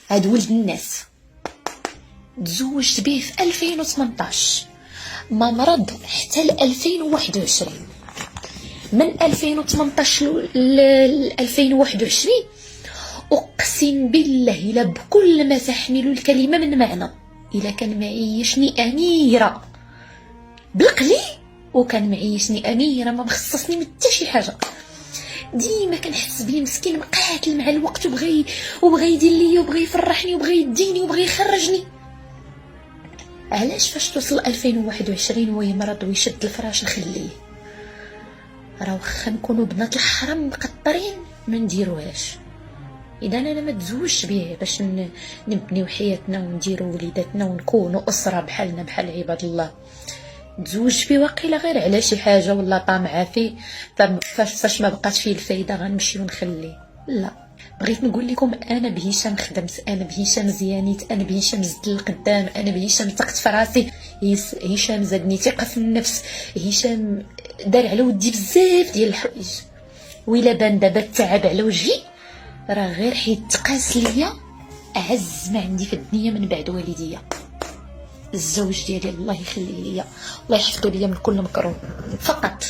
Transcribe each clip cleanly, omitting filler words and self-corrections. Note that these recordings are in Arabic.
هاد ولد الناس تزوجت به في 2018، ما مرض حتى ل 2021. من 2018 ل 2021 اقسم بالله الا بكل ما تحمل الكلمه من معنى، الا كان معيشني اميره بالقلي وكان معيشني اميره ما مخصصني من حتى شي حاجه. ديما كنحس بيه مسكين مقاتل مع الوقت وبغى يدير ليا وبغى يفرحني وبغى يديني وبغى يخرجني. علاش فاش توصل 2021 ويمرض ويشد الفراش نخليه؟ راه واخا نكونوا بنات الحرام مقطرين ما نديروهاش. اذا انا ما تزوجش به باش نبنيو حياتنا ونديروا وليداتنا ونكونوا اسره بحالنا بحال عباد الله. تزوج فيه واقيلا غير على شي حاجه ولا طامعه فيه، فاش ما بقاش فيه الفايده غنمشي ونخليه. لا، بغيت نقول لكم انا بهشام خدمت، انا بهشام زيانيت، انا بهشام زدت للقدام، انا بهشام ثقت في راسي، هشام زادني ثقه في النفس، هشام دار على ودي بزاف ديال الحوايج. وإلا بان دابا التعب على وجهي راه غير حيت تقاس ليا اعز ما عندي في الدنيا من بعد والديا، الزوج ديالي الله يخليه ليا، الله يحفظه ليا من كل مكروه. فقط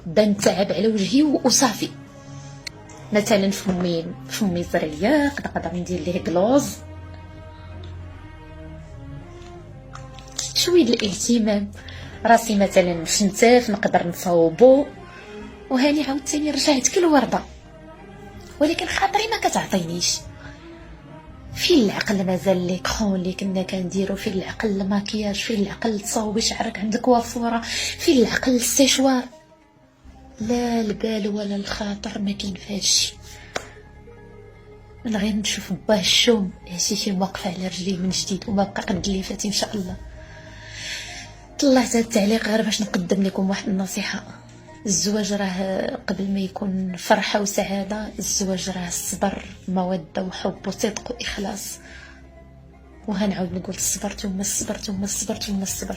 بان تعب على وجهي وصافي. مثلا فمي زريه نقدر ندير ليه كلوز، شويه الاهتمام. راسي مثلا شنتاف نقدر نصاوبو، وهاني عاوتاني رجعت كل ورده، ولكن خاطري ما كتعطينيش. في العقل مازال لي كرون اللي كنا كنديرو، في العقل الماكياج، في العقل تصاوبي شعرك عند الكوافوره، في العقل السيشوار. لا البال ولا الخاطر ما كاين فهادشي. من غير نشوف باه الشوم هشيشي واقفه على رجليه من جديد وما بقى قد اللي فات ان شاء الله. طلعت هاد التعليق غير باش نقدم لكم واحد النصيحه. الزواج راه قبل ما يكون فرحه وسعاده، الزواج راه الصبر موده وحب وصدق واخلاص. وهنعاود نقول الصبر ثم الصبر ثم الصبر ثم الصبر.